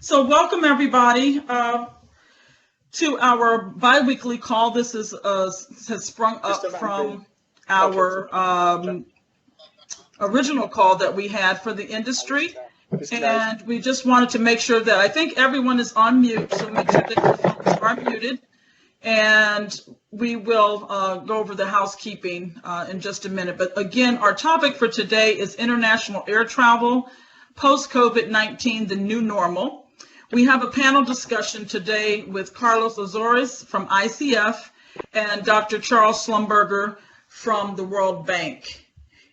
So welcome everybody to our bi-weekly call. This is has sprung up from our original call that we had for the industry, and we just wanted to make sure that I think everyone is on mute, so make sure that your phones are muted, and we will go over the housekeeping in just a minute. But again, our topic for today is international air travel, post-COVID-19, the new normal. We have a panel discussion today with Carlos Azores from ICF and Dr. Charles Schlumberger from the World Bank.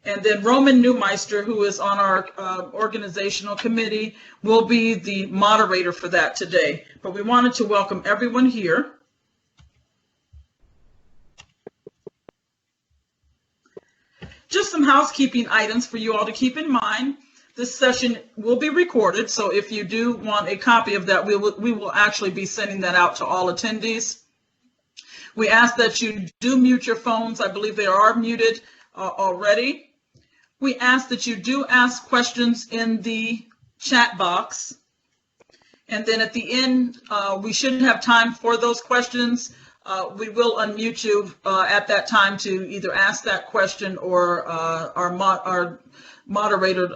And then Roman Neumeister, who is on our organizational committee, will be the moderator for that today. But we wanted to welcome everyone here. Just some housekeeping items for you all to keep in mind. This session will be recorded, so if you do want a copy of that, we will actually be sending that out to all attendees. We ask that you do mute your phones. I believe they are muted already. We ask that you do ask questions in the chat box. And then at the end, we should have time for those questions. We will unmute you at that time to either ask that question, or our moderator,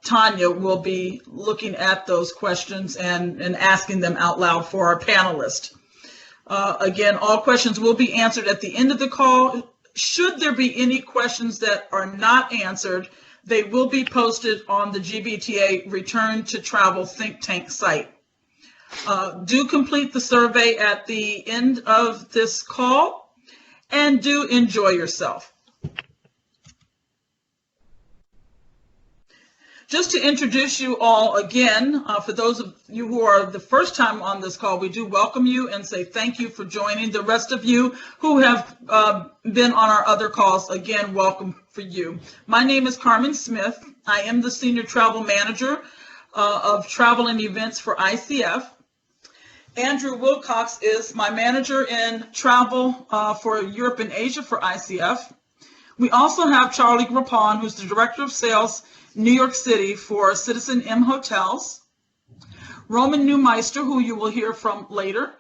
Tanya, will be looking at those questions and asking them out loud for our panelists. Again, all questions will be answered at the end of the call. Should there be any questions that are not answered, they will be posted on the GBTA Return to Travel think tank site. Do complete the survey at the end of this call, and do enjoy yourself. Just to introduce you all again, for those of you who are the first time on this call, we do welcome you and say thank you for joining. The rest of you who have been on our other calls, again, welcome for you. My name is Carmen Smith. I am the Senior Travel Manager of Travel and Events for ICF. Andrew Wilcox is my manager in travel for Europe and Asia for ICF. We also have Charlie Grappon, who's the Director of Sales, New York City for Citizen M Hotels. Roman Neumeister, who you will hear from later,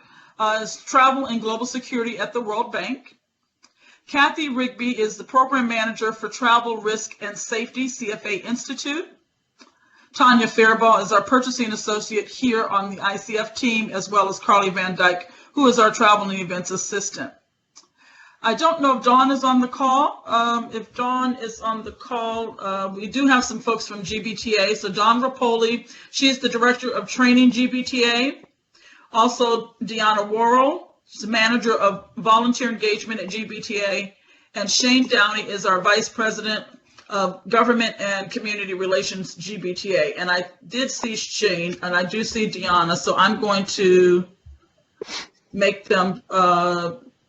is Travel and Global Security at the World Bank. Kathy Rigby is the Program Manager for Travel, Risk and Safety, CFA Institute. Tanya Faribault is our Purchasing Associate here on the ICF team, as well as Carly Van Dyke, who is our Travel and Events Assistant. I don't know if Dawn is on the call. If Dawn is on the call, we do have some folks from GBTA. So Dawn Rapoli, she's the Director of Training GBTA. Also Deanna Worrell, she's the Manager of Volunteer Engagement at GBTA. And Shane Downey is our Vice President of Government and Community Relations GBTA. And I did see Shane, and I do see Deanna, so I'm going to make them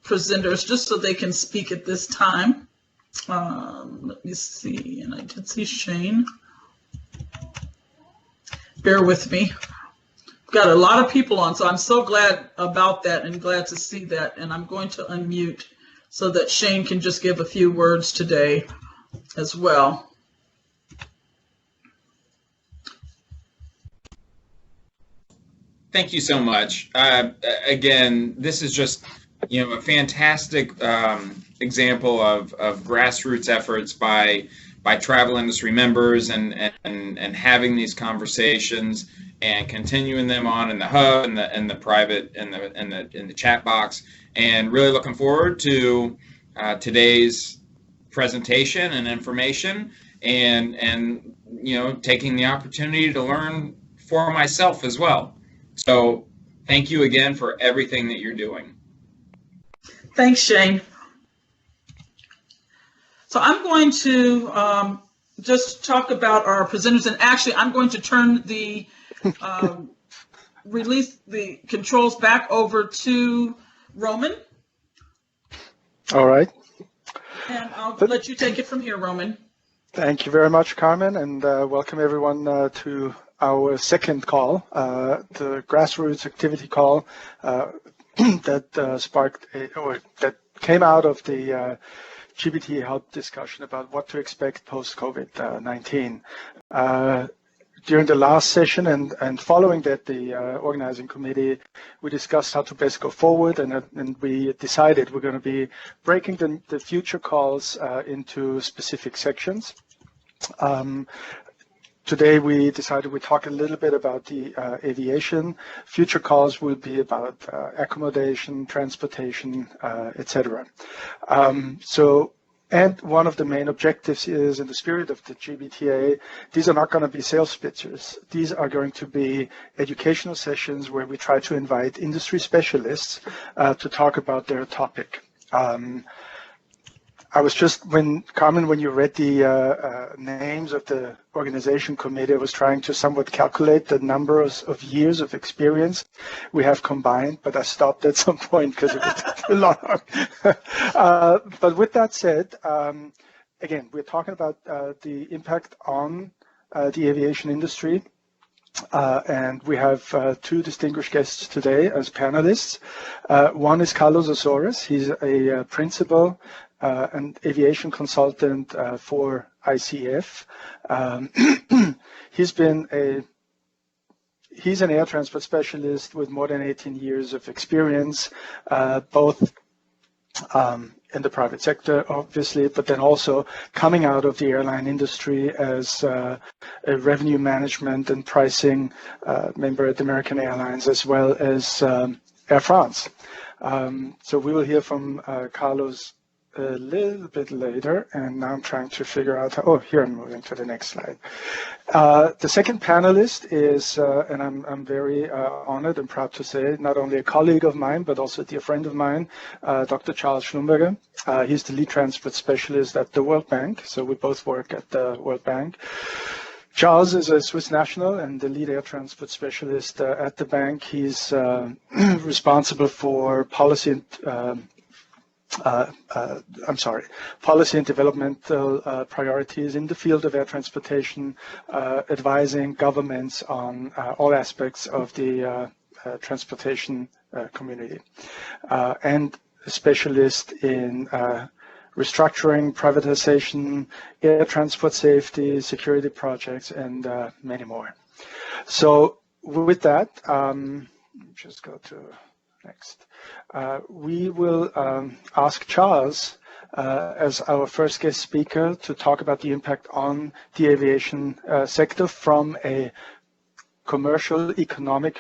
presenters just so they can speak at this time. Let me see, and I did see Shane. Bear with me. We've got a lot of people on, so I'm so glad about that and glad to see that. And I'm going to unmute so that Shane can just give a few words today as well. Thank you so much. Again, this is just a fantastic example of grassroots efforts by travel industry members and having these conversations and continuing them on in the hub and the private in the chat box, and really looking forward to today's presentation and information, and taking the opportunity to learn for myself as well. So thank you again for everything that you're doing. Thanks, Shane. So I'm going to just talk about our presenters, and actually I'm going to turn the release the controls back over to Roman. All right. And I'll let you take it from here, Roman. Thank you very much, Carmen, and welcome everyone to our second call, the grassroots activity call that sparked or that came out of the GBT Hub discussion about what to expect post-COVID-19. during the last session and following that, the organizing committee, we discussed how to best go forward, and we decided we're going to be breaking the future calls into specific sections. Today we decided we talk a little bit about the aviation. Future calls will be about accommodation, transportation, etc. And one of the main objectives is, in the spirit of the GBTA, these are not going to be sales pitches. These are going to be educational sessions where we try to invite industry specialists to talk about their topic. I was just, Carmen, when you read the names of the organization committee, I was trying to somewhat calculate the numbers of years of experience we have combined, but I stopped at some point because it was too long. But with that said, again, we're talking about the impact on the aviation industry. And we have two distinguished guests today as panelists. One is Carlos Osores. He's a principal and aviation consultant for ICF. He's an air transport specialist with more than 18 years of experience, both in the private sector, obviously, but then also coming out of the airline industry as a revenue management and pricing member at American Airlines, as well as Air France. So we will hear from Carlos a little bit later, and now I'm trying to figure out how, here I'm moving to the next slide. The second panelist is, and I'm very honored and proud to say, not only a colleague of mine, but also a dear friend of mine, Dr. Charles Schlumberger. He's the lead transport specialist at the World Bank, so we both work at the World Bank. Charles is a Swiss national and the lead air transport specialist at the bank. He's responsible for policy and developmental priorities in the field of air transportation, advising governments on all aspects of the transportation community, and a specialist in restructuring, privatization, air transport safety, security projects, and many more. So with that, just go to next. We will ask Charles as our first guest speaker to talk about the impact on the aviation sector from a commercial economic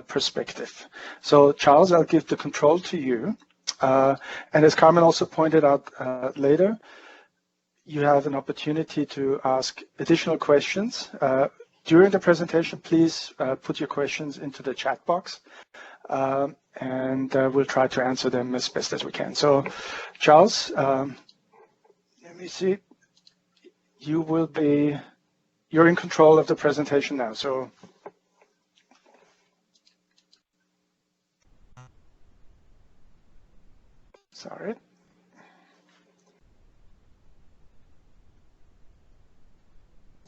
perspective. So Charles, I'll give the control to you. And as Carmen also pointed out later, you have an opportunity to ask additional questions. During the presentation, please put your questions into the chat box. And we'll try to answer them as best as we can. So, Charles, let me see. You're in control of the presentation now. So, sorry.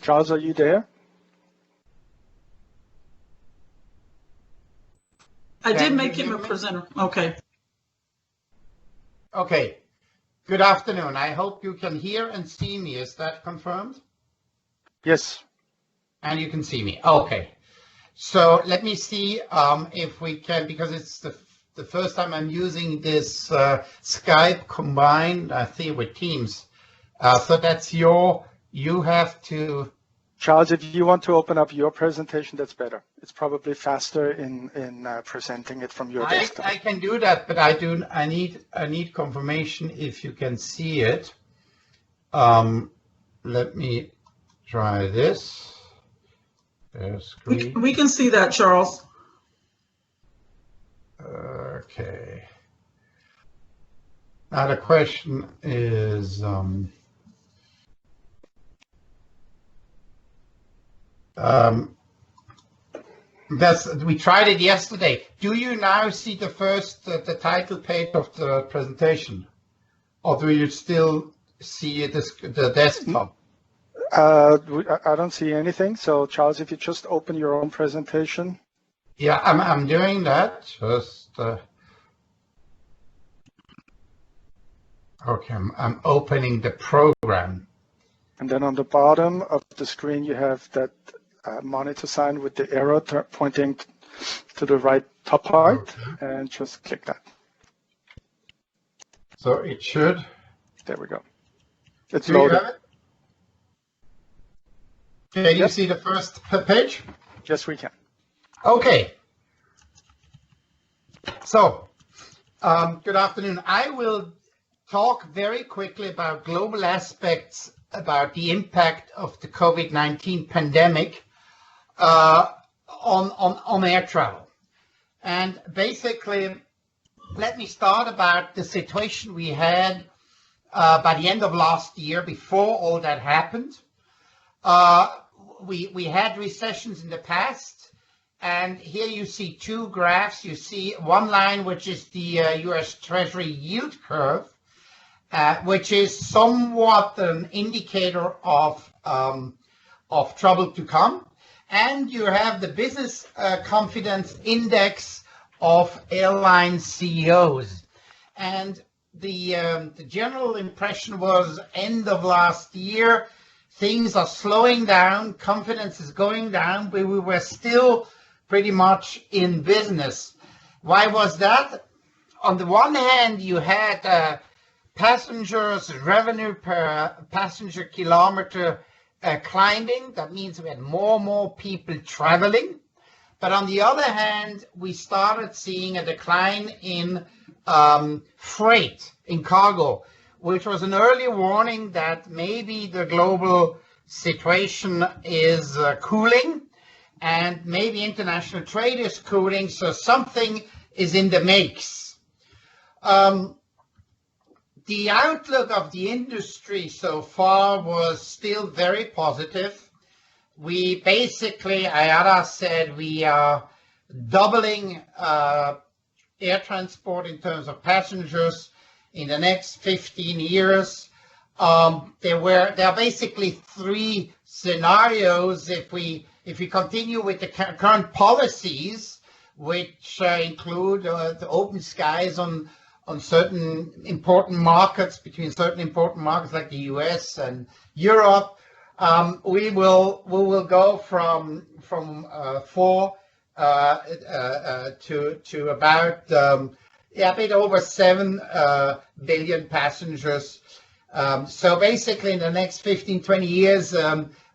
Charles, are you there? I did make him a presenter. Okay. Okay. Good afternoon. I hope you can hear and see me. Is that confirmed? Yes. And you can see me. Okay. So let me see if we can, because it's the first time I'm using this Skype combined, I think, with Teams. So that's you have to. Charles, if you want to open up your presentation, that's better. It's probably faster in presenting it from your desktop. I can do that, but I need confirmation if you can see it. Let me try this. We can see that, Charles. Okay. Now the question is. We tried it yesterday. Do you now see the first, the title page of the presentation? Or do you still see the desktop? I don't see anything. So Charles, if you just open your own presentation. Yeah, I'm doing that. Just, okay, I'm opening the program. And then on the bottom of the screen, you have that monitor sign with the arrow pointing to the right top part, and just click that. So it should. There we go. It's Do you loaded. have it? Can you see the first page? Yes, we can. Okay. So, good afternoon. I will talk very quickly about global aspects about the impact of the COVID-19 pandemic on air travel. And basically, let me start about the situation we had by the end of last year, before all that happened. We had recessions in the past, and here you see two graphs. You see one line, which is the US Treasury yield curve, which is somewhat an indicator of trouble to come. And you have the business confidence index of airline CEOs. And the general impression was end of last year, things are slowing down, confidence is going down, but we were still pretty much in business. Why was that? On the one hand, you had passengers, revenue per passenger kilometer climbing. That means we had more and more people traveling. But on the other hand, we started seeing a decline in freight, in cargo, which was an early warning that maybe the global situation is cooling, and maybe international trade is cooling, so something is in the makes. The outlook of the industry so far was still very positive. We basically, IATA said, we are doubling air transport in terms of passengers in the next 15 years. There are basically three scenarios if we continue with the current policies, which include the open skies on certain important markets, between certain important markets like the US and Europe. We will go from 4 to about a bit over 7 billion passengers. So basically, in the next 15, 20 years,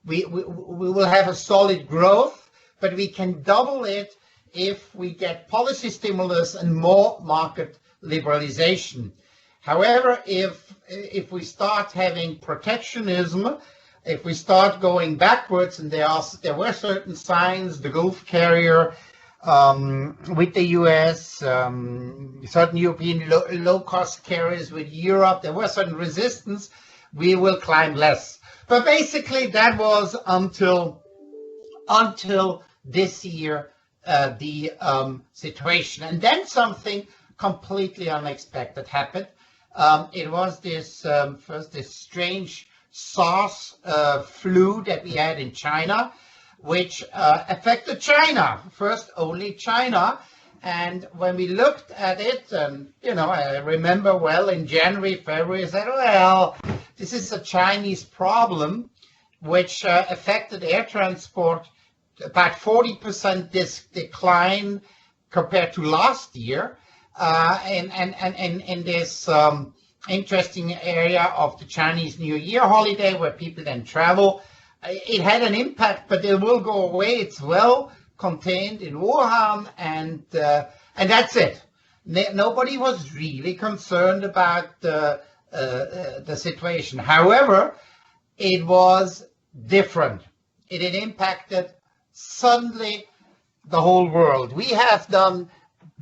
we will have a solid growth, but we can double it if we get policy stimulus and more market liberalization. However, if we start having protectionism, if we start going backwards, and there were certain signs, the Gulf carrier with the US, certain European low-cost carriers with Europe, there was certain resistance, we will climb less. But basically, that was until this year, the situation. And then something completely unexpected happened. It was this strange SARS flu that we had in China, which affected China, first only China. And when we looked at it, I remember well in January, February, I said, well, this is a Chinese problem, which affected air transport, about 40% decline compared to last year. And in this interesting area of the Chinese New Year holiday where people then travel, it had an impact, but it will go away. It's well contained in Wuhan, and that's it. Nobody was really concerned about the situation. However, it was different. It had impacted suddenly the whole world. We have done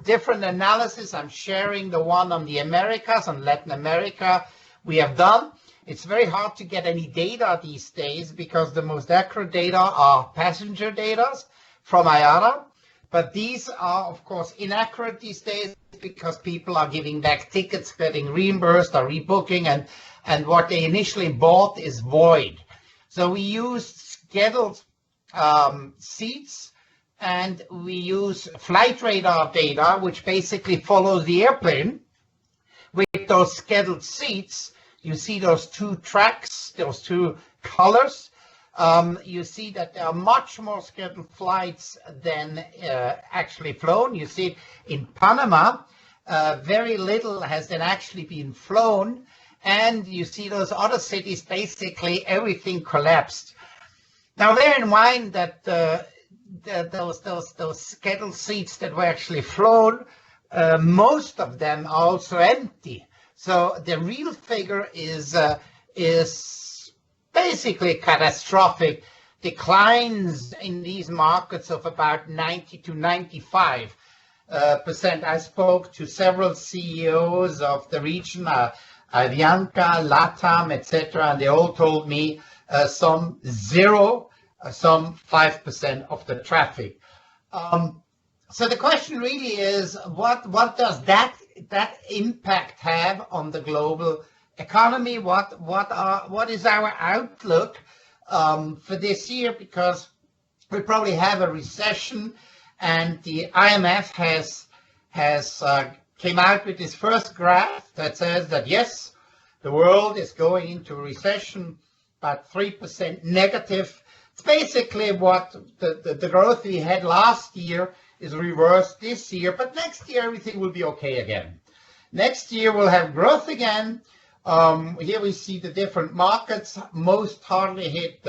different analysis. I'm sharing the one on the Americas, on Latin America we have done. It's very hard to get any data these days because the most accurate data are passenger data from IATA. But these are, of course, inaccurate these days because people are giving back tickets, getting reimbursed or rebooking, and what they initially bought is void. So we used scheduled seats, and we use flight radar data, which basically follows the airplane. With those scheduled seats, you see those two tracks, those two colors. you see that there are much more scheduled flights than actually flown. You see in Panama, very little has then actually been flown. And you see those other cities, basically everything collapsed. Now bear in mind that those scheduled seats that were actually flown, most of them are also empty. So the real figure is basically catastrophic declines in these markets of about 90 to 95%. I spoke to several CEOs of the region, Avianca, LATAM, etc., and they all told me some 0, some 5% of the traffic. So the question really is, what does that impact have on the global economy? What is our outlook for this year? Because we probably have a recession, and the IMF has came out with this first graph that says that yes, the world is going into a recession, about 3% negative. It's basically what the growth we had last year is reversed this year, but next year everything will be okay again. Next year we'll have growth again. Here we see the different markets. Most hardly hit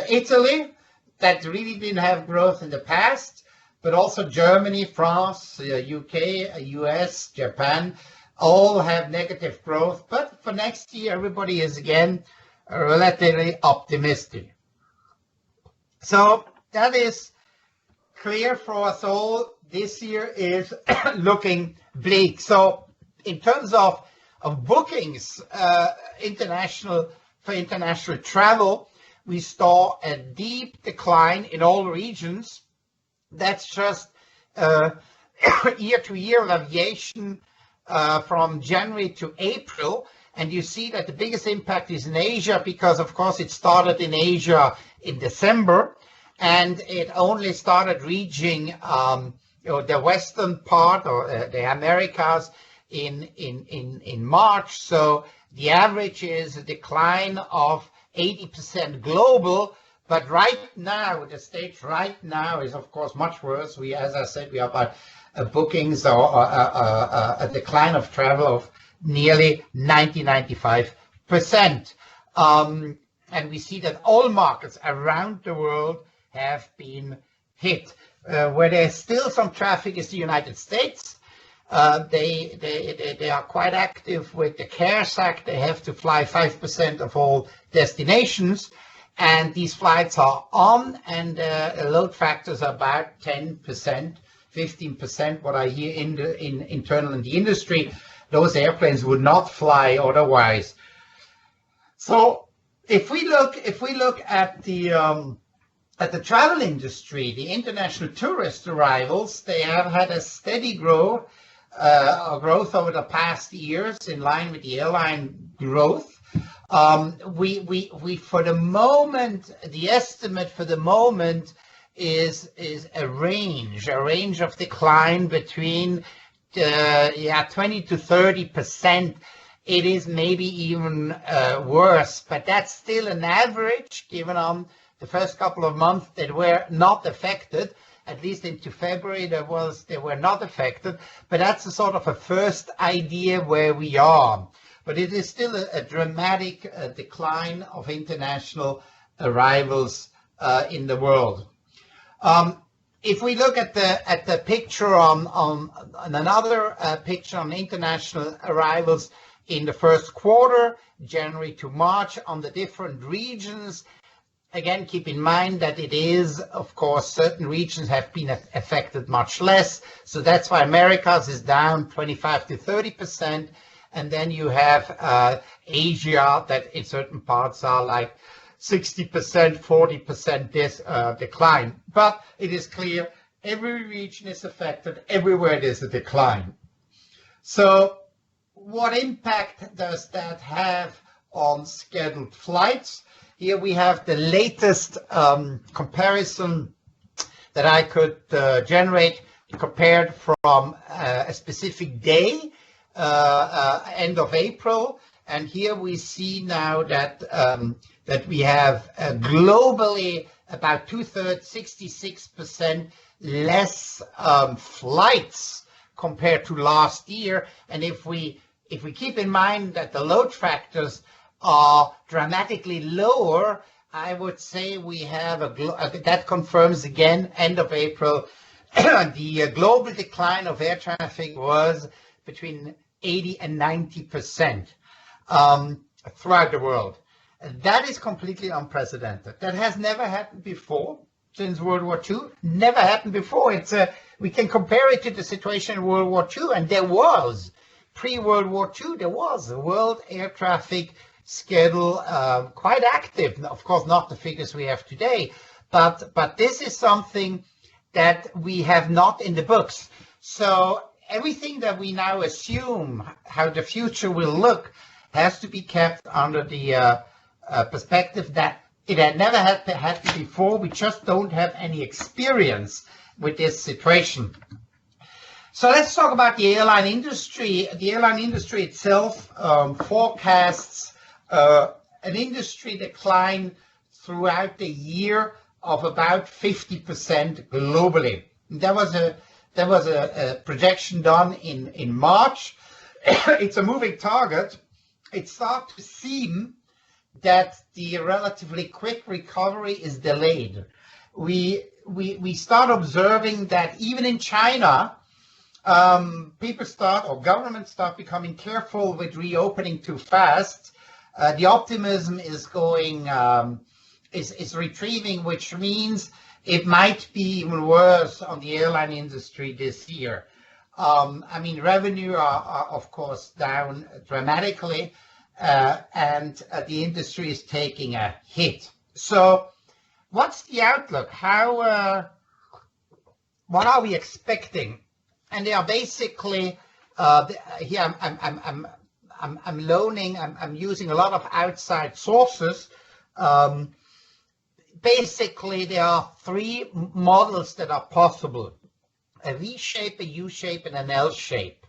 Italy, that really didn't have growth in the past, but also Germany, France, UK, US, Japan, all have negative growth. But for next year, everybody is again relatively optimistic. So that is clear for us all. This year is looking bleak. So in terms of bookings, international travel, we saw a deep decline in all regions. That's just year-to-year variation from January to April. And you see that the biggest impact is in Asia, because of course it started in Asia in December, and it only started reaching the western part, or the Americas, in March. So the average is a decline of 80% global. But right now, the stage right now is, of course, much worse. As I said, we have bookings or a decline of travel of nearly 95%. And we see that all markets around the world have been hit. Where there's still some traffic is the United States. They are quite active with the CARES Act. They have to fly 5% of all destinations. And these flights are on, and load factors are about 10%, 15%, what I hear internal in the industry. Those airplanes would not fly otherwise. So if we look at the travel industry, the international tourist arrivals, they have had a steady growth over the past years in line with the airline growth. We for the moment, the estimate for the moment is a range of decline between 20 to 30%. It is maybe even worse, but that's still an average given on the first couple of months that were not affected. At least into February, they were not affected, but that's a sort of a first idea where we are. But it is still a dramatic decline of international arrivals in the world. If we look at the picture on another picture on international arrivals in the first quarter, January to March, on the different regions, again, keep in mind that it is, of course, certain regions have been affected much less. So that's why Americas is down 25 to 30%. And then you have Asia that in certain parts are like 60%, 40% decline. But it is clear every region is affected, everywhere there's a decline. So what impact does that have on scheduled flights? Here we have the latest comparison that I could generate compared from a specific day, end of April, And here we see now that that we have globally about 2/3, 66% less flights compared to last year. And if we keep in mind that the load factors are dramatically lower, I would say we have that confirms again, end of April, the global decline of air traffic was between 80 and 90% throughout the world. That is completely unprecedented. That has never happened before since World War II. Never happened before. We can compare it to the situation in World War II, and there was, pre-World War II, there was a world air traffic schedule quite active. Of course, not the figures we have today, but this is something that we have not in the books. So everything that we now assume how the future will look has to be kept under the perspective that it had never happened before. We just don't have any experience with this situation. So let's talk about the airline industry. The airline industry itself forecasts an industry decline throughout the year of about 50% globally. There was a projection done in March. It's a moving target. It starts to seem that the relatively quick recovery is delayed. We start observing that even in China, governments start becoming careful with reopening too fast. The optimism is going, is retrieving, which means it might be even worse on the airline industry this year. I mean, revenue are of course down dramatically, and the industry is taking a hit. So what's the outlook? What are we expecting? And they are basically, here I'm using a lot of outside sources. Basically, there are three models that are possible: a V shape, a U shape, and an L shape.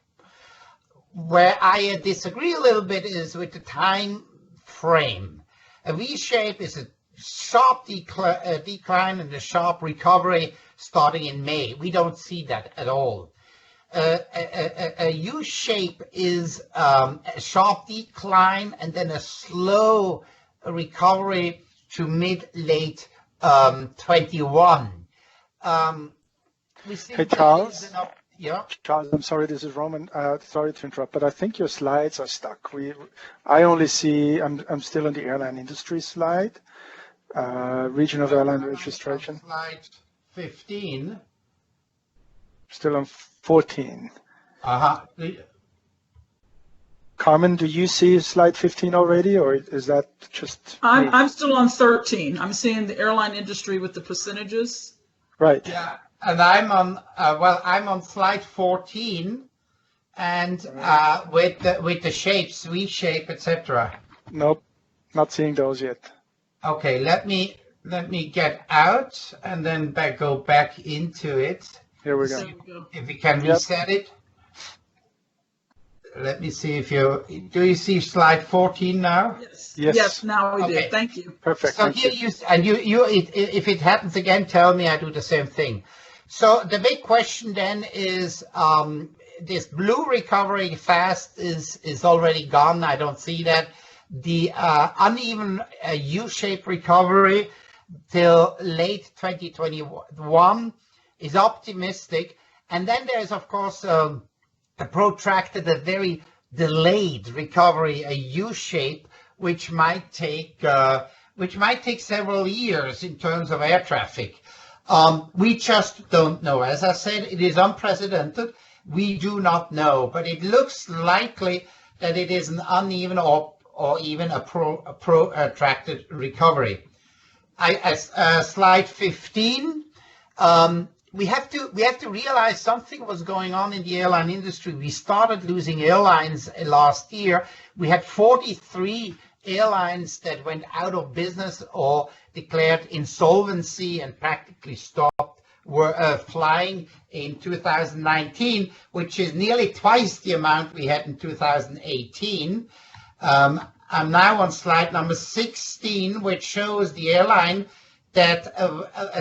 Where I disagree a little bit is with the time frame. A V shape is a sharp decline and a sharp recovery starting in May. We don't see that at all. A U shape is a sharp decline and then a slow recovery to mid-late 21. Hey, Charles. Yeah. Charles, I'm sorry, this is Roman. Sorry to interrupt, but I think your slides are stuck. I only see, I'm still on the airline industry slide, region of airline registration. Slide 15. Still on 14. Uh-huh. Carmen, do you see slide 15 already, or is that just I'm still on 13. I'm seeing the airline industry with the percentages. Right. Yeah, and I'm on slide 14, and with the shapes, V shape, etc. Nope, not seeing those yet. Okay, let me get out and then go back into it. Here we go. There we go. If we can reset it. Let me see if do you see slide 14 now? Yes. Yes. Yes, now we Okay. do. Thank you. Perfect. So thank here you. if it happens again, tell me. I do the same thing. So the big question then is, this blue recovery fast is already gone. I don't see that. The uneven U-shaped recovery till late 2021 is optimistic. And then there's, of course, a protracted, a very delayed recovery, a U-shape, which might take several years in terms of air traffic. We just don't know. As I said, it is unprecedented. We do not know, but it looks likely that it is an uneven or even a protracted recovery. Slide 15. We have to realize something was going on in the airline industry. We started losing airlines last year. We had 43 airlines that went out of business or declared insolvency and practically stopped flying in 2019, which is nearly twice the amount we had in 2018. I'm now on slide number 16, which shows the airline that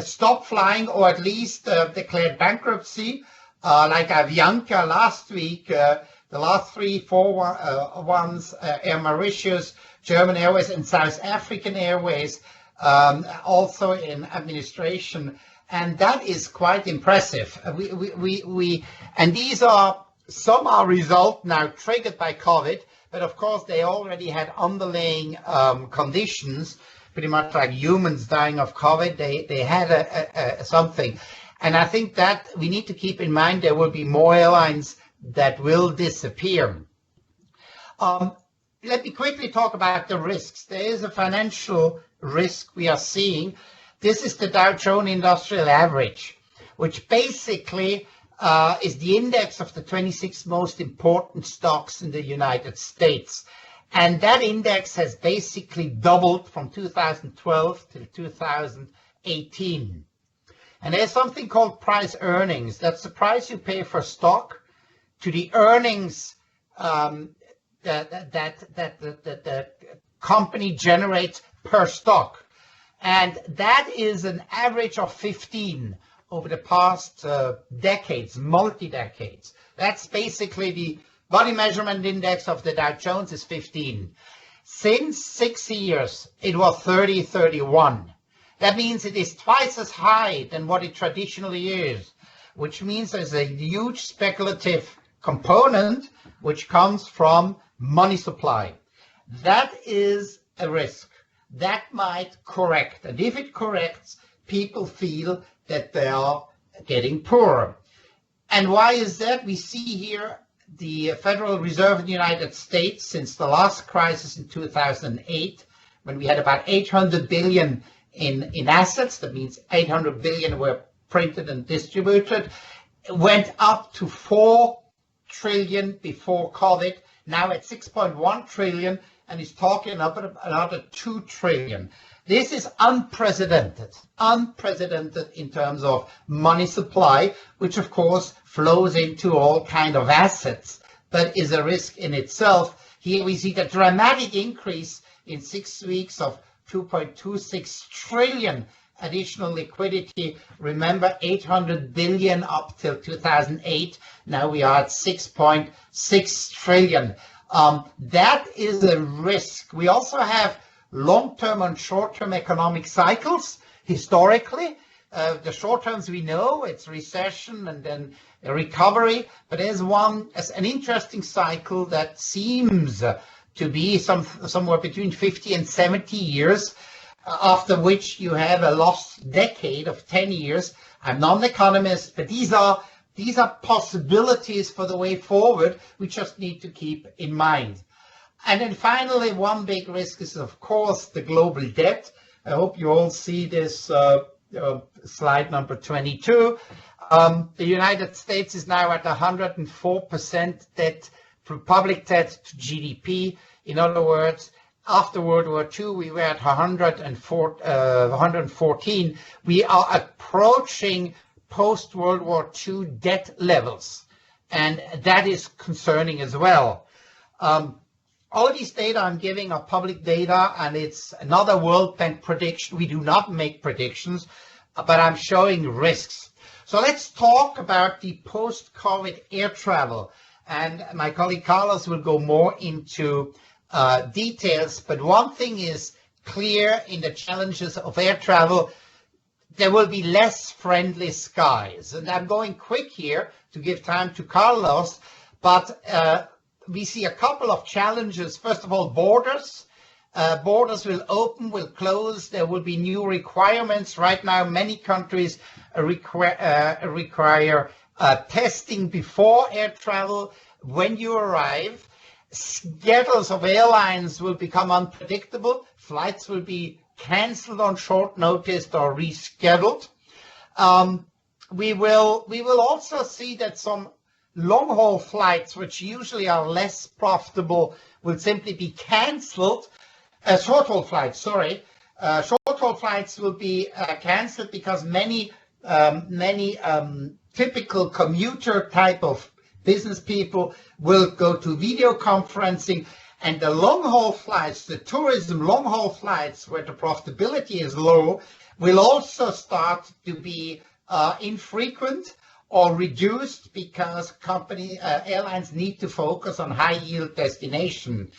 stopped flying or at least declared bankruptcy, like Avianca last week. The last 3-4 ones, Air Mauritius, German Airways, and South African Airways, also in administration. And that is quite impressive. And these are, some are result now triggered by COVID, but of course they already had underlying conditions, pretty much like humans dying of COVID. They had something. And I think that we need to keep in mind there will be more airlines that will disappear. Let me quickly talk about the risks. There is a financial risk we are seeing. This is the Dow Jones Industrial Average, which basically is the index of the 26 most important stocks in the United States. And that index has basically doubled from 2012 to 2018. And there's something called price earnings. That's the price you pay for stock to the earnings that the company generates per stock. And that is an average of 15 over the past decades, multi-decades. That's basically the body measurement index of the Dow Jones is 15. Since 6 years, it was 30, 31. That means it is twice as high than what it traditionally is, which means there's a huge speculative component which comes from money supply. That is a risk. That might correct. And if it corrects, people feel that they are getting poorer. And why is that? We see here the Federal Reserve in the United States since the last crisis in 2008, when we had about 800 billion in assets, that means 800 billion were printed and distributed, went up to 4 trillion before COVID, now at 6.1 trillion, and is talking about another 2 trillion. This is unprecedented in terms of money supply, which of course flows into all kind of assets, but is a risk in itself. Here we see the dramatic increase in 6 weeks of 2.26 trillion additional liquidity. Remember, 800 billion up till 2008. Now we are at 6.6 trillion. That is a risk. We also have long-term and short-term economic cycles. Historically, the short terms we know, it's recession and then a recovery, but there's an interesting cycle that seems to be somewhere between 50 and 70 years, after which you have a lost decade of 10 years. I'm not an economist, but these are possibilities for the way forward we just need to keep in mind. And then finally, one big risk is, of course, the global debt. I hope you all see this slide number 22. The United States is now at 104% debt, public debt to GDP. In other words, after World War II, we were at 114. We are approaching post-World War II debt levels, and that is concerning as well. All of these data I'm giving are public data, and it's another World Bank prediction. We do not make predictions, but I'm showing risks. So let's talk about the post-COVID air travel, and my colleague Carlos will go more into details, but one thing is clear in the challenges of air travel: there will be less friendly skies. And I'm going quick here to give time to Carlos, but we see a couple of challenges. First of all, borders. Borders will open, will close. There will be new requirements. Right now, many countries require testing before air travel when you arrive. Schedules of airlines will become unpredictable. Flights will be cancelled on short notice or rescheduled. We will also see that some long-haul flights, which usually are less profitable, will simply be cancelled. Short-haul flights, sorry. Short-haul flights will be cancelled because many typical commuter type of business people will go to video conferencing, And the long-haul flights, the tourism long-haul flights where the profitability is low, will also start to be infrequent or reduced because airlines need to focus on high-yield destination.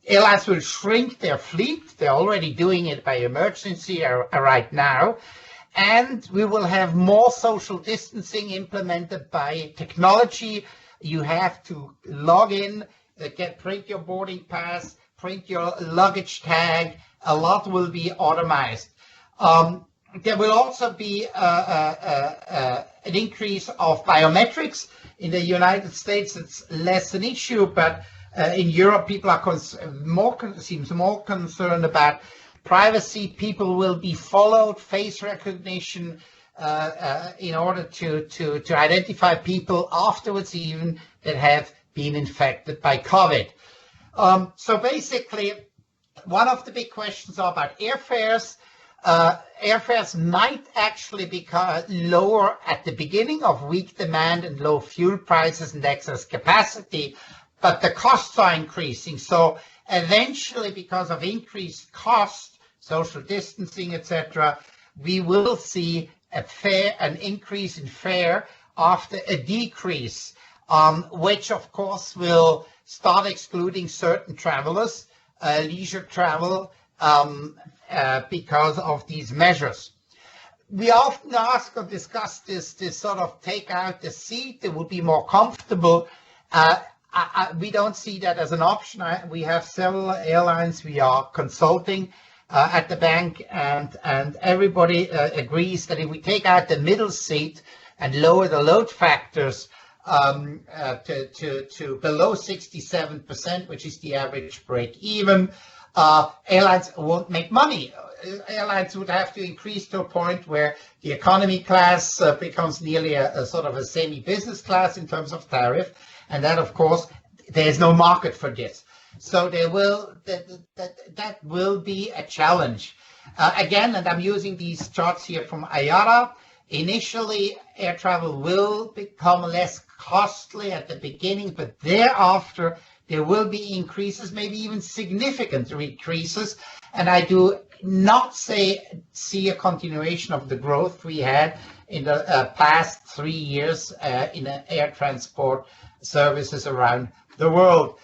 Airlines will shrink their fleet. They're already doing it by emergency right now. And we will have more social distancing implemented by technology. You have to log in, print your boarding pass, print your luggage tag. A lot will be automated. There will also be an increase of biometrics. In the United States, it's less an issue, but in Europe, people are seems more concerned about privacy. People will be followed, face recognition, in order to identify people afterwards even that have been infected by COVID. So basically, one of the big questions are about airfares. Airfares might actually become lower at the beginning of weak demand and low fuel prices and excess capacity, but the costs are increasing. So eventually, because of increased cost, social distancing, etc., we will see an increase in fare after a decrease, which of course will start excluding certain travelers, leisure travel, because of these measures. We often ask or discuss this sort of take out the seat, it would be more comfortable. We don't see that as an option. We have several airlines we are consulting at the bank, and everybody agrees that if we take out the middle seat and lower the load factors to below 67%, which is the average break even, airlines won't make money. Airlines would have to increase to a point where the economy class becomes nearly a sort of a semi-business class in terms of tariff, and that, of course, there's no market for this. So that will be a challenge. Again, and I'm using these charts here from IATA. Initially, air travel will become less costly at the beginning, but thereafter there will be increases, maybe even significant increases. And I do not see a continuation of the growth we had in the past 3 years in air transport services around the world.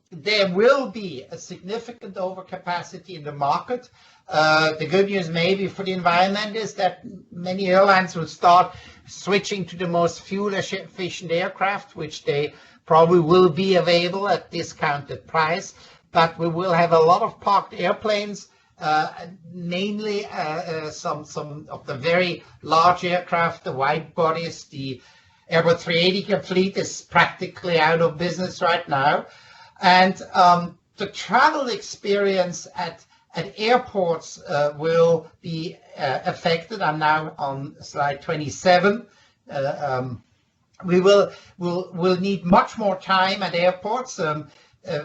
There will be a significant overcapacity in the market. The good news maybe for the environment is that many airlines will start switching to the most fuel-efficient aircraft, which they probably will be available at discounted price. But we will have a lot of parked airplanes, mainly some of the very large aircraft, the wide bodies. The Airbus 380 fleet is practically out of business right now. And the travel experience at airports will be affected. I'm now on slide 27. We'll need much more time at airports.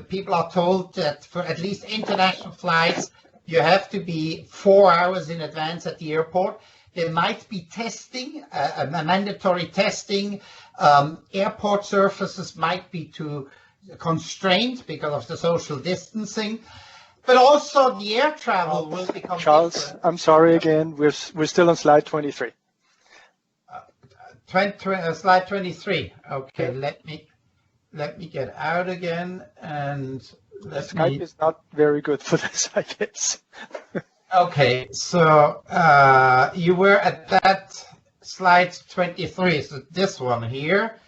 People are told that for at least international flights, you have to be 4 hours in advance at the airport. There might be testing, a mandatory testing. Airport surfaces might be too constrained because of the social distancing. But also the air travel will become Charles, different. I'm sorry again. We're still on slide 23. Slide 23. Okay, let me get out again and Skype is not very good for this, I guess. Okay, so you were at that slide 23, so this one here.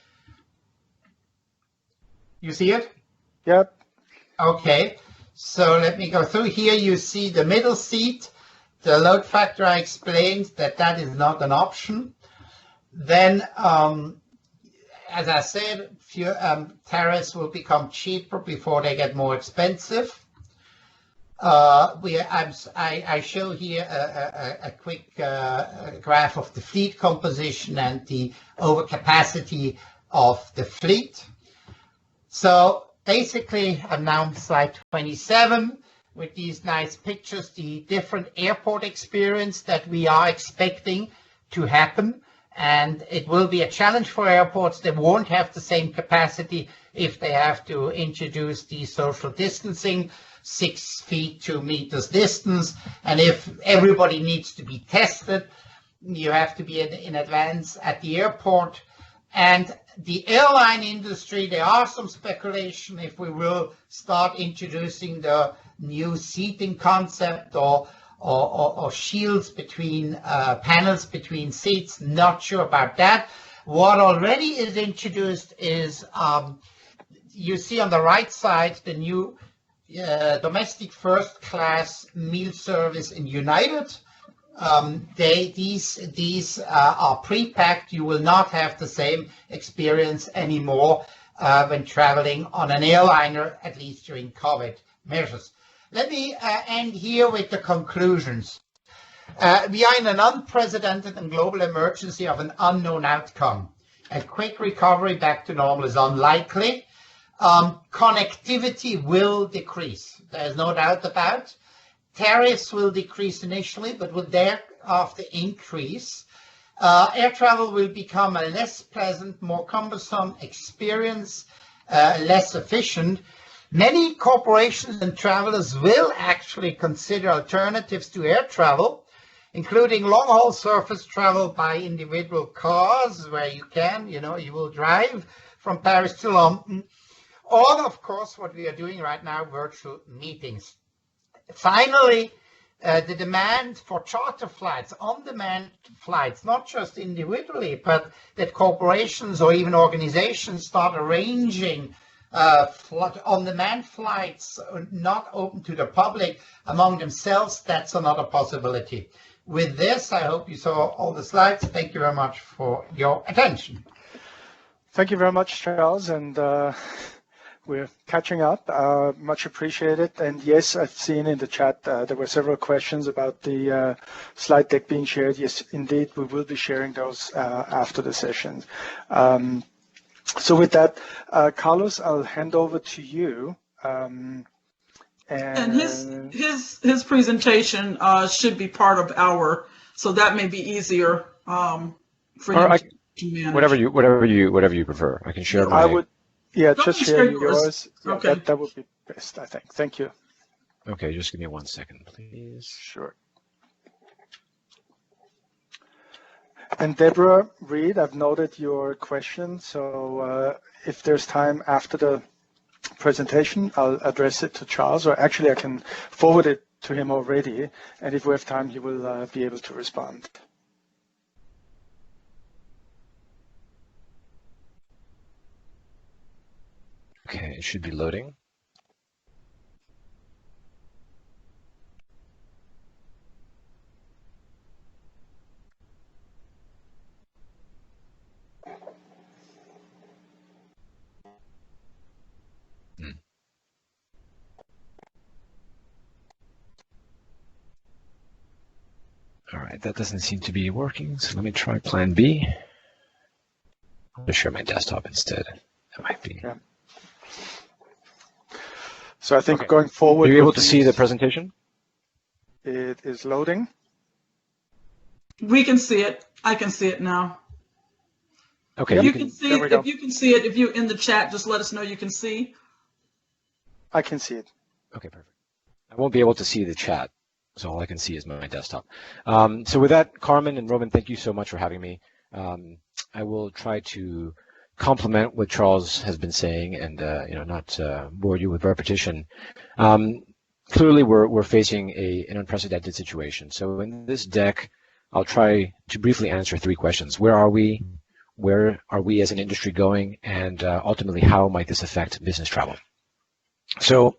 You see it? Yep. Okay, so let me go through here. You see the middle seat, the load factor. I explained that is not an option. Then, as I said, tariffs will become cheaper before they get more expensive. I show here a quick graph of the fleet composition and the overcapacity of the fleet. So basically, I'm now on slide 27 with these nice pictures, the different airport experience that we are expecting to happen. and it will be a challenge for airports. They won't have the same capacity if they have to introduce the social distancing, 6 feet, 2 meters distance, and if everybody needs to be tested, you have to be in advance at the airport. And the airline industry, there are some speculation if we will start introducing the new seating concept or shields between panels between seats. Not sure about that. What already is introduced is you see on the right side the new domestic first class meal service in United. These are pre-packed. You will not have the same experience anymore when traveling on an airliner, at least during COVID measures. Let me end here with the conclusions. We are in an unprecedented and global emergency of an unknown outcome. A quick recovery back to normal is unlikely. Connectivity will decrease. There's no doubt about. Tariffs will decrease initially, but will thereafter increase. Air travel will become a less pleasant, more cumbersome experience, less efficient. Many corporations and travelers will actually consider alternatives to air travel, including long-haul surface travel by individual cars, where you will drive from Paris to London, or, of course, what we are doing right now, virtual meetings. Finally, the demand for charter flights, on-demand flights, not just individually, but that corporations or even organizations start arranging on-demand flights not open to the public among themselves, that's another possibility. With this, I hope you saw all the slides. Thank you very much for your attention. Thank you very much, Charles, and we're catching up. Much appreciated. And yes, I've seen in the chat there were several questions about the slide deck being shared. Yes, indeed, we will be sharing those after the session. So with that, Carlos, I'll hand over to you. And his presentation should be part of our, so that may be easier for you to manage. Whatever you prefer. I can share my. I would, yeah, Don't just share share yours. Yeah, okay. That would be best, I think. Thank you. Okay, just give me 1 second, please. Sure. And Deborah Reed, I've noted your question. So if there's time after the presentation, I'll address it to Charles, or actually I can forward it to him already. And if we have time, he will be able to respond. Okay, it should be loading. All right, that doesn't seem to be working, so let me try plan B. I'll share my desktop instead. That might be. Yeah. So I think going forward. Are you able to see the presentation? It is loading. We can see it. I can see it now. Okay. You can see it. If you can see it, if you're in the chat, just let us know you can see. I can see it. Okay, perfect. I won't be able to see the chat, so all I can see is my desktop. So with that, Carmen and Roman, thank you so much for having me. I will try to complement what Charles has been saying and not bore you with repetition. Clearly, we're facing an unprecedented situation. So in this deck, I'll try to briefly answer 3 questions. Where are we? Where are we as an industry going? And ultimately, how might this affect business travel? So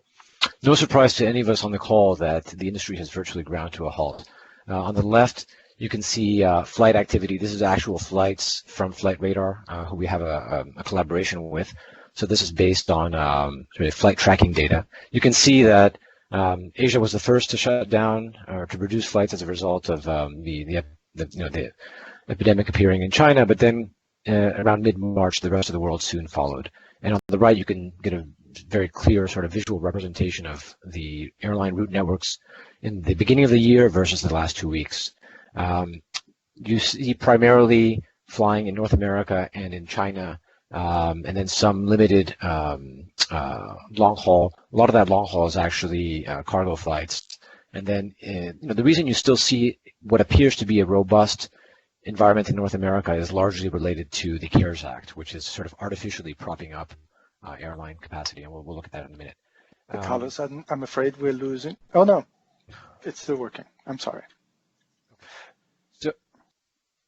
no surprise to any of us on the call that the industry has virtually ground to a halt. On the left, you can see flight activity. This is actual flights from Flight Radar, who we have a collaboration with. So this is based on flight tracking data. You can see that Asia was the first to shut down or to reduce flights as a result of the epidemic appearing in China. But then around mid-March, the rest of the world soon followed. And on the right, you can get a very clear sort of visual representation of the airline route networks in the beginning of the year versus the last 2 weeks. You see primarily flying in North America and in China, and then some limited long haul. A lot of that long haul is actually cargo flights. And then the reason you still see what appears to be a robust environment in North America is largely related to the CARES Act, which is sort of artificially propping up airline capacity, and we'll look at that in a minute. Carlos, I'm afraid we're losing. Oh no, it's still working. I'm sorry.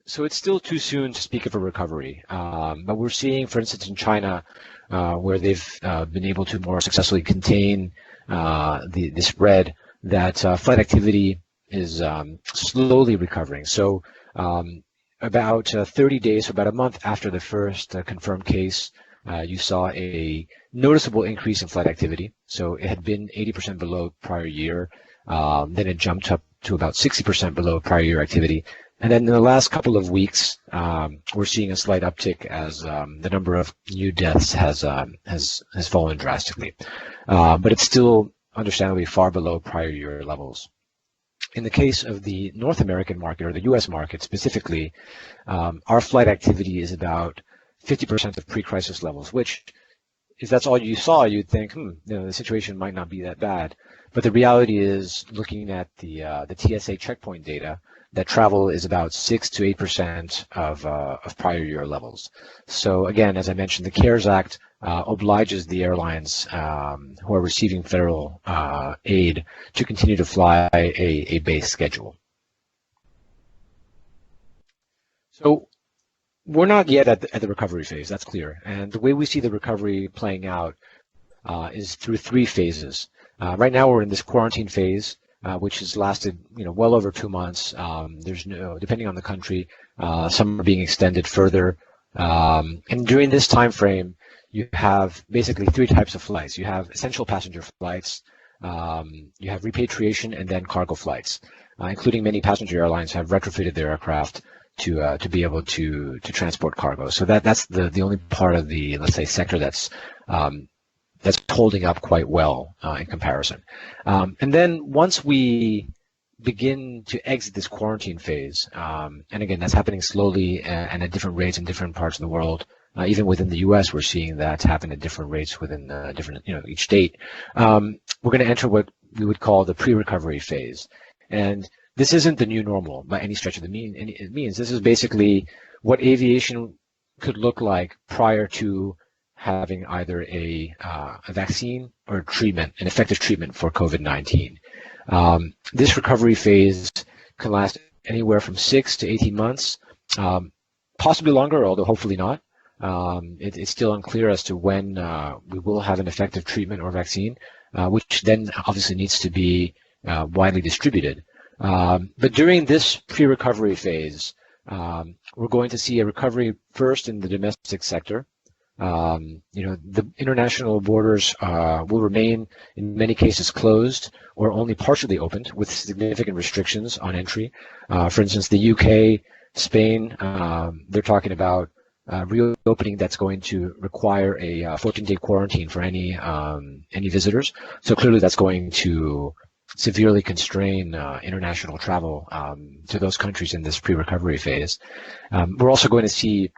So it's still too soon to speak of a recovery, but we're seeing, for instance, in China, where they've been able to more successfully contain the spread, that flight activity is slowly recovering. So about 30 days, so about a month after the first confirmed case, you saw a noticeable increase in flight activity. So it had been 80% below prior year, then it jumped up to about 60% below prior year activity. And then in the last couple of weeks, we're seeing a slight uptick as the number of new deaths has fallen drastically. But it's still understandably far below prior year levels. In the case of the North American market, or the US market specifically, our flight activity is about 50% of pre-crisis levels, which, if that's all you saw, you'd think, the situation might not be that bad. But the reality is, looking at the TSA checkpoint data, that travel is about 6 to 8% of prior year levels. So again, as I mentioned, the CARES Act obliges the airlines who are receiving federal aid to continue to fly a base schedule. So we're not yet at the recovery phase, that's clear. And the way we see the recovery playing out is through 3 phases. Right now we're in this quarantine phase, which has lasted, well over 2 months. There's depending on the country, some are being extended further. And during this time frame, you have basically 3 types of flights. You have essential passenger flights, you have repatriation, and then cargo flights, including many passenger airlines have retrofitted their aircraft to be able to transport cargo. So that's the only part of the, let's say, sector that's holding up quite well in comparison. And then once we begin to exit this quarantine phase, and again, that's happening slowly and at different rates in different parts of the world. Even within the U.S., we're seeing that happen at different rates within different, each state. We're going to enter what we would call the pre-recovery phase. And this isn't the new normal by any stretch of the means. This is basically what aviation could look like prior to having either a vaccine or treatment, an effective treatment for COVID-19. This recovery phase can last anywhere from 6 to 18 months, possibly longer, although hopefully not. It's still unclear as to when we will have an effective treatment or vaccine, which then obviously needs to be widely distributed. But during this pre-recovery phase, we're going to see a recovery first in the domestic sector. The international borders will remain in many cases closed or only partially opened with significant restrictions on entry. For instance, the UK, Spain, they're talking about reopening that's going to require a 14-day quarantine for any visitors. So clearly that's going to severely constrain international travel to those countries in this pre-recovery phase. We're also going to see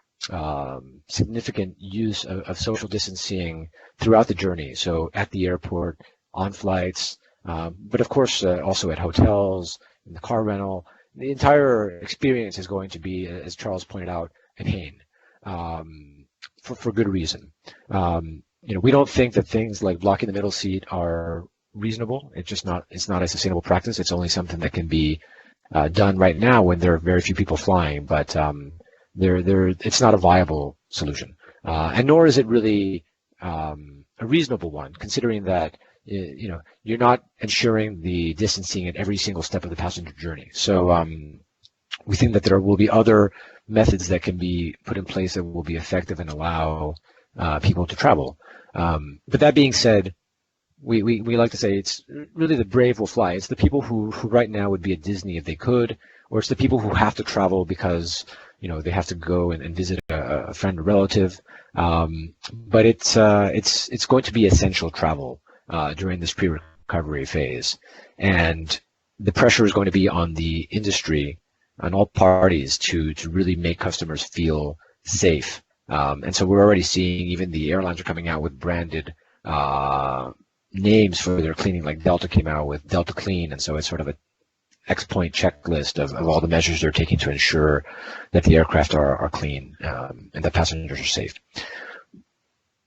significant use of social distancing throughout the journey. So at the airport, on flights, but of course also at hotels, in the car rental. The entire experience is going to be, as Charles pointed out, a pain for good reason. We don't think that things like blocking the middle seat are reasonable. It's not a sustainable practice. It's only something that can be done right now when there are very few people flying, but it's not a viable solution, and nor is it really a reasonable one, considering that you're not ensuring the distancing at every single step of the passenger journey. So we think that there will be other methods that can be put in place that will be effective and allow people to travel. But that being said, we like to say it's really the brave will fly. It's the people who right now would be at Disney if they could, or it's the people who have to travel because they have to go and visit a friend or relative. But it's going to be essential travel during this pre-recovery phase, and the pressure is going to be on the industry on all parties to really make customers feel safe. And so we're already seeing even the airlines are coming out with branded names for their cleaning, like Delta came out with Delta Clean, and so it's sort of a X-point checklist of all the measures they're taking to ensure that the aircraft are clean and that passengers are safe.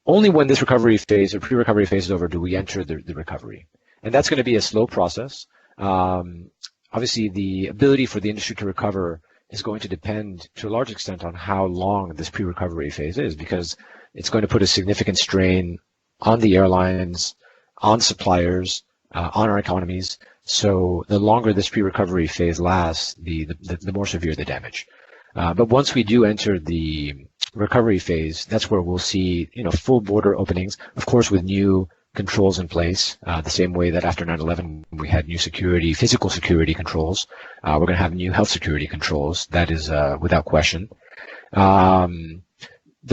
Only when this recovery phase or pre-recovery phase is over do we enter the recovery. And that's going to be a slow process. Obviously, the ability for the industry to recover is going to depend to a large extent on how long this pre-recovery phase is, because it's going to put a significant strain on the airlines, on suppliers, on our economies. So the longer this pre-recovery phase lasts, the more severe the damage. But once we do enter the recovery phase, that's where we'll see, full border openings, of course, with new controls in place, the same way that after 9/11 we had new security, physical security controls. We're going to have new health security controls. That is without question. The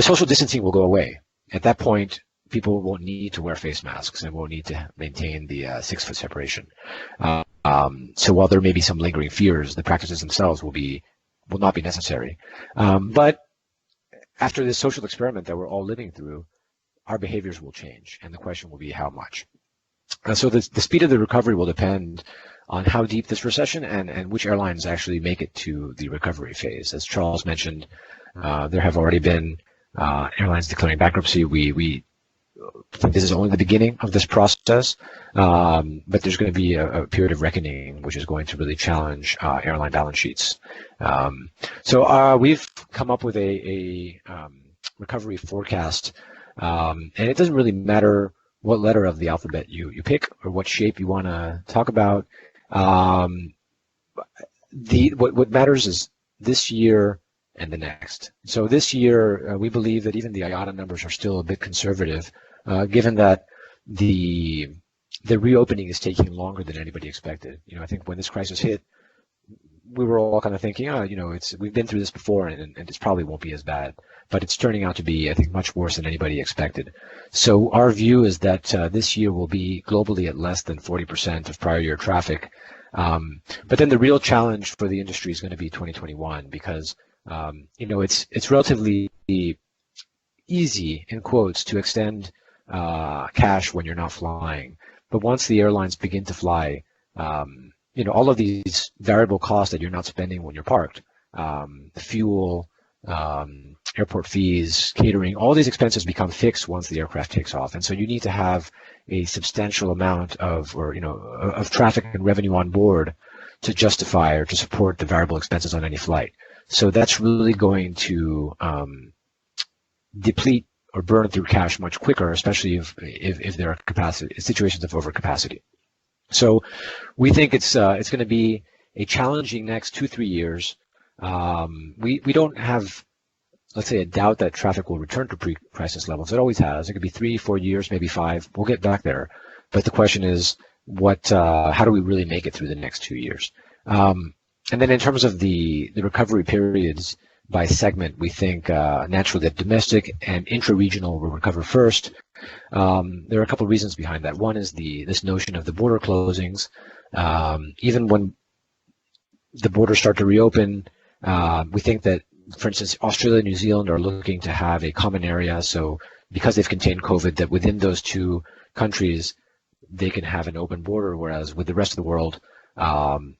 social distancing will go away. At that point, people won't need to wear face masks and won't need to maintain the 6-foot separation. So while there may be some lingering fears, the practices themselves will not be necessary. But after this social experiment that we're all living through, our behaviors will change, and the question will be how much. So the speed of the recovery will depend on how deep this recession and which airlines actually make it to the recovery phase. As Charles mentioned, there have already been airlines declaring bankruptcy. We think this is only the beginning of this process, but there's going to be a period of reckoning, which is going to really challenge airline balance sheets. So we've come up with a recovery forecast, and it doesn't really matter what letter of the alphabet you pick or what shape you want to talk about. What matters is this year and the next. So this year, we believe that even the IATA numbers are still a bit conservative, given that the reopening is taking longer than anybody expected. I think when this crisis hit, we were all kind of thinking, we've been through this before, and it probably won't be as bad. But it's turning out to be, I think, much worse than anybody expected. So our view is that this year will be globally at less than 40% of prior year traffic. But then the real challenge for the industry is going to be 2021, because it's relatively easy, in quotes, to extend cash when you're not flying. But once the airlines begin to fly, all of these variable costs that you're not spending when you're parked, fuel, airport fees, catering, all these expenses become fixed once the aircraft takes off. And so you need to have a substantial amount of traffic and revenue on board to justify or to support the variable expenses on any flight. So that's really going to deplete or burn through cash much quicker, especially if there are situations of overcapacity. So we think it's going to be a challenging next 2-3 years. We don't have, let's say, a doubt that traffic will return to pre-crisis levels. It always has. It could be 3-4 years, maybe 5. We'll get back there. But the question is, how do we really make it through the next 2 years? And then in terms of the recovery periods by segment, we think naturally that domestic and intra-regional will recover first. There are a couple of reasons behind that. One is this notion of the border closings. Even when the borders start to reopen, we think that, for instance, Australia and New Zealand are looking to have a common area. So because they've contained COVID, that within those two countries, they can have an open border, whereas with the rest of the world,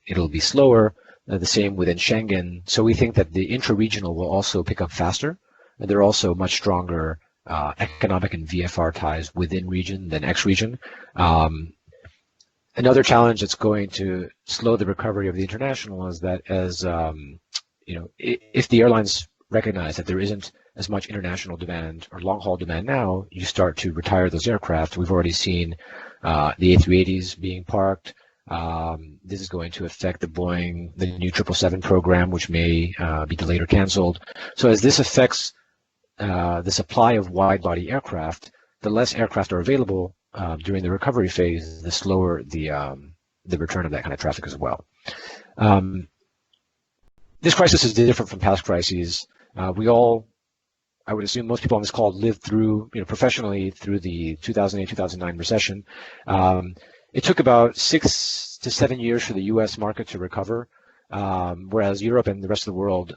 it'll be slower. The same within Schengen. So we think that the intra-regional will also pick up faster. And there are also much stronger economic and VFR ties within region than ex-region. Another challenge that's going to slow the recovery of the international is that if the airlines recognize that there isn't as much international demand or long-haul demand now, you start to retire those aircraft. We've already seen the A380s being parked. This is going to affect the Boeing, the new 777 program, which may be delayed or canceled. So as this affects the supply of wide-body aircraft, the less aircraft are available during the recovery phase, the slower the return of that kind of traffic as well. This crisis is different from past crises. I would assume most people on this call lived through, professionally through the 2008-2009 recession. It took about 6 to 7 years for the U.S. market to recover. whereas Europe and the rest of the world,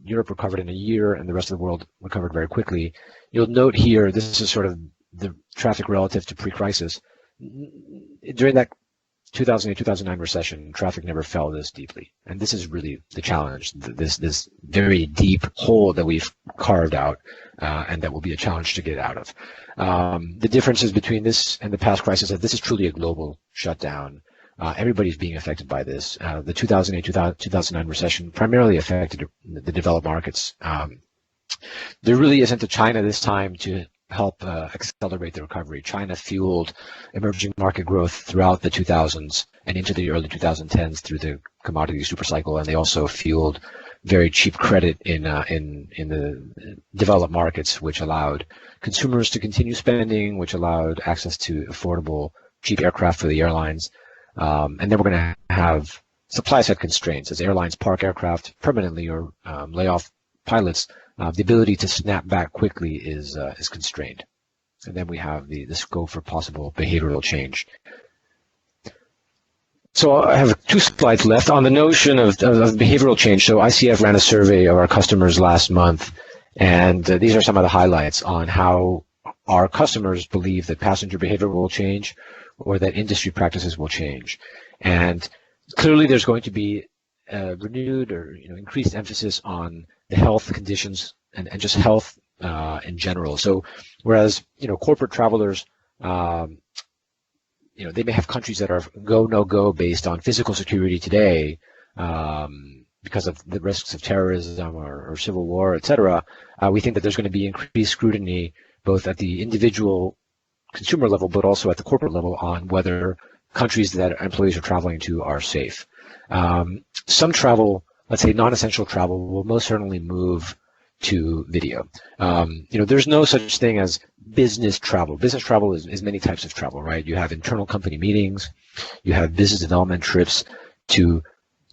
Europe recovered in a year and the rest of the world recovered very quickly. You'll note here, this is sort of the traffic relative to pre-crisis. During that 2008-2009 recession, traffic never fell this deeply, and this is really the challenge. This very deep hole that we've carved out, and that will be a challenge to get out of. The differences between this and the past crisis is that this is truly a global shutdown. Everybody's being affected by this. The 2008-2009 recession primarily affected the developed markets. There really isn't a China this time to help accelerate the recovery. China fueled emerging market growth throughout the 2000s and into the early 2010s through the commodity supercycle, and they also fueled very cheap credit in the developed markets, which allowed consumers to continue spending, which allowed access to affordable, cheap aircraft for the airlines. And then we're going to have supply side constraints as airlines park aircraft permanently or lay off pilots. The ability to snap back quickly is constrained. And then we have the scope for possible behavioral change. So I have 2 slides left on the notion of behavioral change. So ICF ran a survey of our customers last month, and these are some of the highlights on how our customers believe that passenger behavior will change or that industry practices will change. And clearly there's going to be a renewed or increased emphasis on the health conditions and just health in general. So whereas corporate travelers, they may have countries that are go no go based on physical security today because of the risks of terrorism or civil war, etc. We think that there's going to be increased scrutiny both at the individual consumer level but also at the corporate level on whether countries that employees are traveling to are safe. Some travel, let's say non-essential travel, will most certainly move to video. There's no such thing as business travel. Business travel is many types of travel, right? You have internal company meetings, you have business development trips to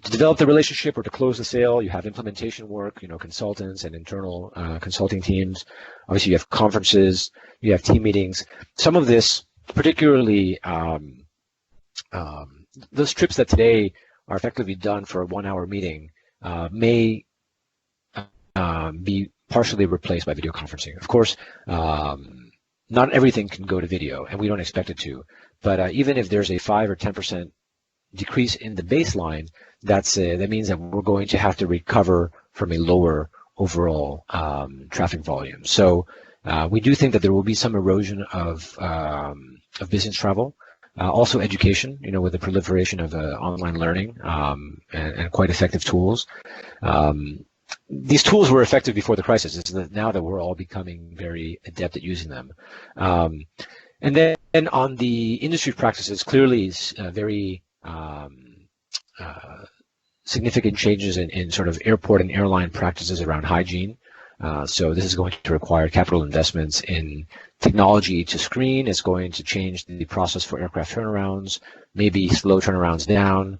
develop the relationship or to close the sale. You have implementation work, consultants and internal consulting teams. Obviously, you have conferences, you have team meetings. Some of this, particularly those trips that today are effectively done for a 1-hour meeting, may be partially replaced by video conferencing. Of course, not everything can go to video, and we don't expect it to. But even if there's a 5 or 10% decrease in the baseline, that means that we're going to have to recover from a lower overall traffic volume. So we do think that there will be some erosion of business travel. Also education, with the proliferation of online learning and quite effective tools. These tools were effective before the crisis. It's now that we're all becoming very adept at using them. And then on the industry practices, clearly very significant changes in sort of airport and airline practices around hygiene. So this is going to require capital investments in technology to screen. It's going to change the process for aircraft turnarounds, maybe slow turnarounds down,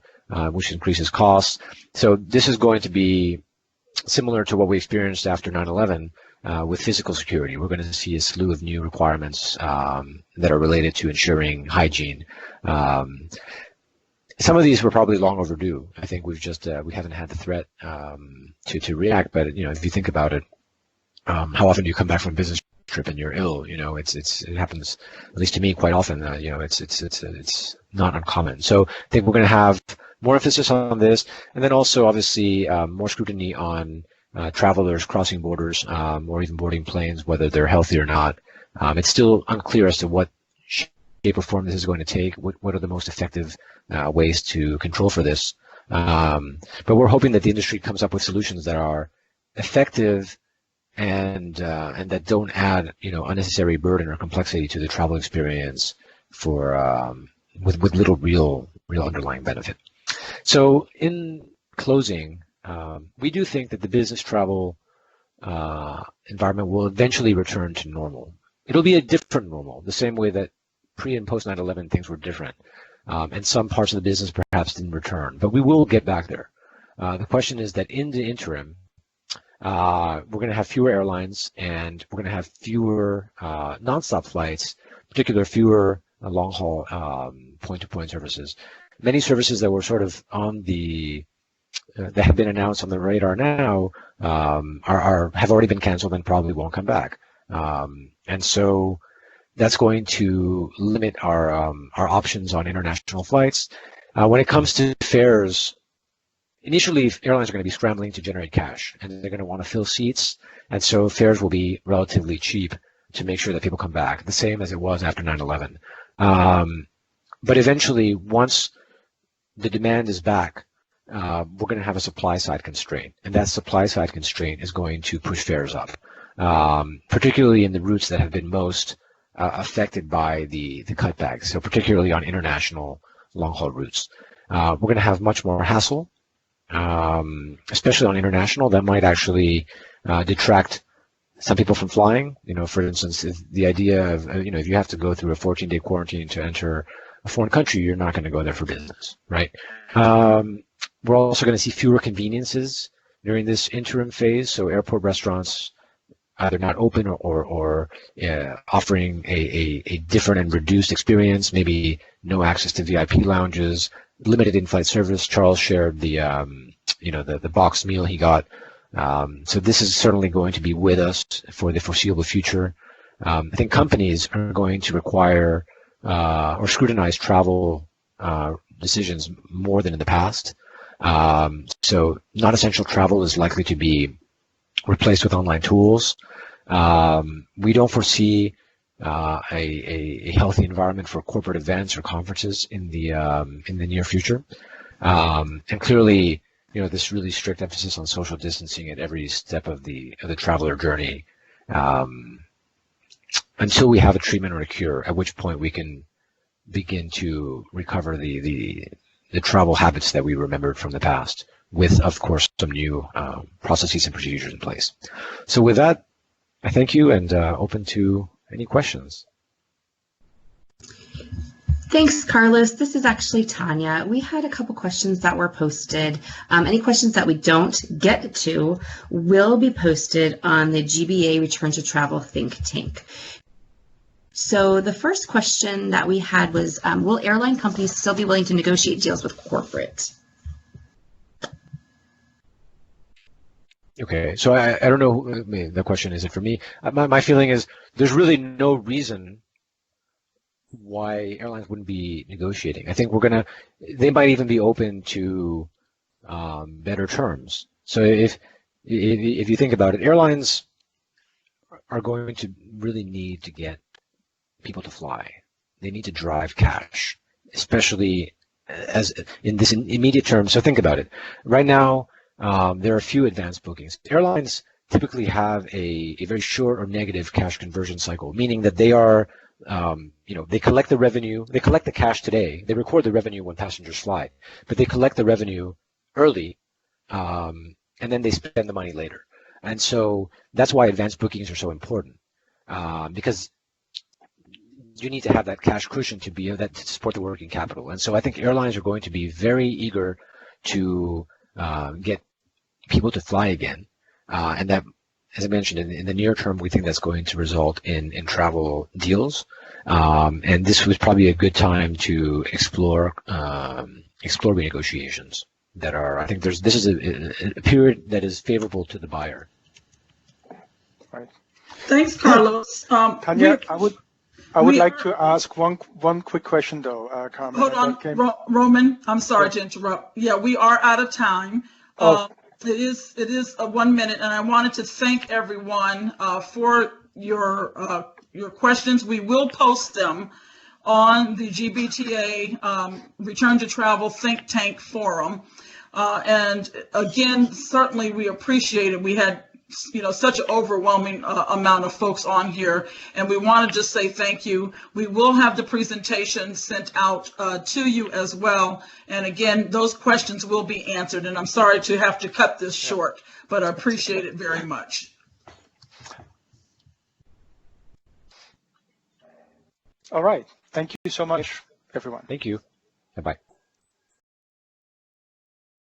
which increases costs. So this is going to be similar to what we experienced after 9/11 with physical security. We're going to see a slew of new requirements that are related to ensuring hygiene. Some of these were probably long overdue. I think we haven't had the threat to react. But if you think about it, how often do you come back from a business trip and you're ill? It happens, at least to me, quite often. It's not uncommon. So I think we're going to have more emphasis on this, and then also obviously more scrutiny on travelers crossing borders or even boarding planes, whether they're healthy or not. It's still unclear as to what shape or form this is going to take. What are the most effective ways to control for this? But we're hoping that the industry comes up with solutions that are effective and that don't add unnecessary burden or complexity to the travel experience for with little real underlying benefit. So in closing, we do think that the business travel environment will eventually return to normal. It'll be a different normal, the same way that pre and post 9/11 things were different, and some parts of the business perhaps didn't return, but we will get back there. The question is that in the interim, we're going to have fewer airlines and we're going to have fewer nonstop flights, particularly fewer long-haul point-to-point services. Many services that were sort of on the that have been announced on the radar now have already been canceled and probably won't come back. And so that's going to limit our options on international flights. When it comes to fares, initially airlines are going to be scrambling to generate cash, and they're going to want to fill seats, and so fares will be relatively cheap to make sure that people come back, the same as it was after 9/11. But eventually, once the demand is back, we're going to have a supply side constraint, and that supply side constraint is going to push fares up, particularly in the routes that have been most affected by the cutbacks. So particularly on international long-haul routes, we're going to have much more hassle, especially on international. That might actually detract some people from flying. For instance, if the idea of if you have to go through a 14-day quarantine to enter a foreign country, you're not going to go there for business, right? We're also going to see fewer conveniences during this interim phase. So airport restaurants either not open or offering a different and reduced experience, maybe no access to VIP lounges, limited in-flight service. Charles shared the boxed meal he got. So this is certainly going to be with us for the foreseeable future. I think companies are going to require or scrutinize travel decisions more than in the past. So non-essential travel is likely to be replaced with online tools. We don't foresee a healthy environment for corporate events or conferences in the near future. And clearly, this really strict emphasis on social distancing at every step of the traveler journey, until we have a treatment or a cure, at which point we can begin to recover the travel habits that we remembered from the past, with, of course, some new processes and procedures in place. So with that, I thank you and open to any questions. Thanks, Carlos. This is actually Tanya. We had a couple questions that were posted. Any questions that we don't get to will be posted on the GBA Return to Travel think tank. So the first question that we had was, will airline companies still be willing to negotiate deals with corporate? Okay, so I don't know, the question isn't for me. My feeling is there's really no reason why airlines wouldn't be negotiating. I think they might even be open to better terms. So if you think about it, airlines are going to really need to get people to fly. They need to drive cash, especially as in this immediate term. So think about it. Right now, there are a few advanced bookings. Airlines typically have a very short or negative cash conversion cycle, meaning that they are, they collect the revenue, they collect the cash today, they record the revenue when passengers fly, but they collect the revenue early, and then they spend the money later. And so that's why advanced bookings are so important, because you need to have that cash cushion to be able to support the working capital. And so I think airlines are going to be very eager to get people to fly again, and that, as I mentioned, in the near term, we think that's going to result in travel deals, and this was probably a good time to explore renegotiations that are. I think this is a period that is favorable to the buyer. Right. Thanks, Carlos. Tanya, I would like to ask one quick question though, Carmen. Hold on, Roman. I'm sorry to interrupt. Yeah, we are out of time. It is 1 minute, and I wanted to thank everyone for your questions. We will post them on the GBTA Return to Travel Think Tank Forum. And again, certainly we appreciate it. We had such an overwhelming amount of folks on here, and we want to just say thank you. We will have the presentation sent out to you as well, and again, those questions will be answered, and I'm sorry to have to cut this short, but I appreciate it very much. All right, thank you so much, everyone. Thank you. Bye-bye.